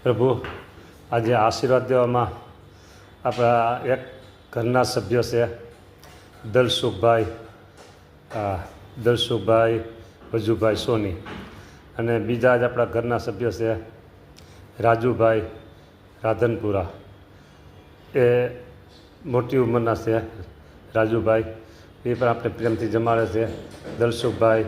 પ્રભુ આજે આશીર્વાદ દેવામાં આપણા એક ઘરના સભ્યો છે દલસુખભાઈ વજુભાઈ સોની, અને બીજા જ આપણા ઘરના સભ્યો છે રાજુભાઈ રાધનપુરા. એ મોટી ઉંમરના છે રાજુભાઈ, એ પણ આપણે પ્રેમથી જમાડે છે. દલસુખભાઈ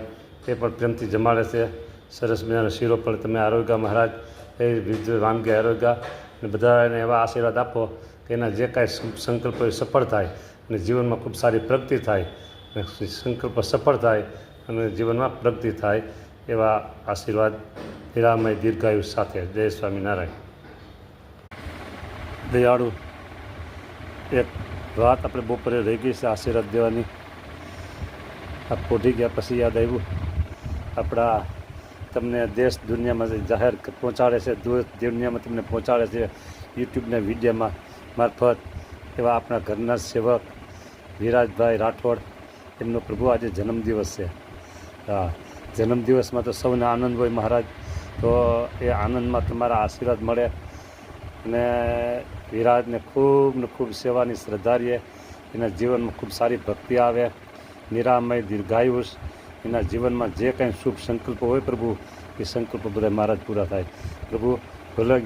એ પણ પ્રેમથી જમાડે છે. સરસ મજાનો શીરો પણ તમે આરોગ્ય મહારાજ એ વિવિધ વાનગી આરોગ્ય અને બધાને એવા આશીર્વાદ આપો કે એના જે કાંઈ સંકલ્પો એ સફળ થાય અને જીવનમાં ખૂબ સારી પ્રગતિ થાય અને સંકલ્પ સફળ થાય અને જીવનમાં પ્રગતિ થાય એવા આશીર્વાદ નિરામય દીર્ઘાયુ સાથે. જય સ્વામિનારાયણ. દયાળુ, એક વાત આપણે બપોરે રહી ગઈ છે આશીર્વાદ દેવાની. આ પોઢી ગયા પછી યાદ આવ્યું, આપણા તમને દેશ દુનિયામાં જાહેર પહોંચાડે છે, દુનિયામાં તમને પહોંચાડે છે યુટ્યુબના વિડીયોમાં મારફત એવા આપણા ઘરના સેવક વિરાજભાઈ રાઠોડ, એમનો પ્રભુ આજે જન્મદિવસ છે. હા, જન્મદિવસમાં તો સૌને આનંદ હોય મહારાજ, તો એ આનંદમાં તમારા આશીર્વાદ મળે અને વિરાજને ખૂબ ને ખૂબ સેવાની શ્રદ્ધા રહે, એના જીવનમાં ખૂબ સારી ભક્તિ આવે, નિરામય દીર્ઘાયુષ, એના જીવનમાં જે કાંઈ શુભ સંકલ્પો હોય પ્રભુ એ સંકલ્પો બધા મહારાજ પૂરા થાય. પ્રભુ ભૂલાઈ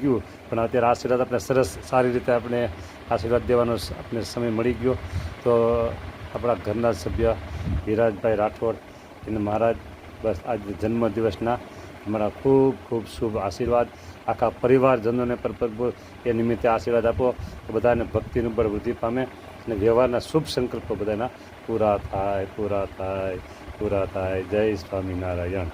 ગયું પણ અત્યારે આશીર્વાદ આપણે સરસ સારી રીતે આપણે આશીર્વાદ દેવાનો આપણે સમય મળી ગયો. તો આપણા ઘરના સભ્ય વિરાજભાઈ રાઠોડ એને મહારાજ બસ આજ જન્મદિવસના અમારા ખૂબ ખૂબ શુભ આશીર્વાદ આખા પરિવારજનોને પર પ્રભુ એ નિમિત્તે આશીર્વાદ આપો કે બધાને ભક્તિનું બળ વૃદ્ધિ પામે અને વ્યવહારના શુભ સંકલ્પો બધાના પૂરા થાય. જય સ્વામિનારાયણ.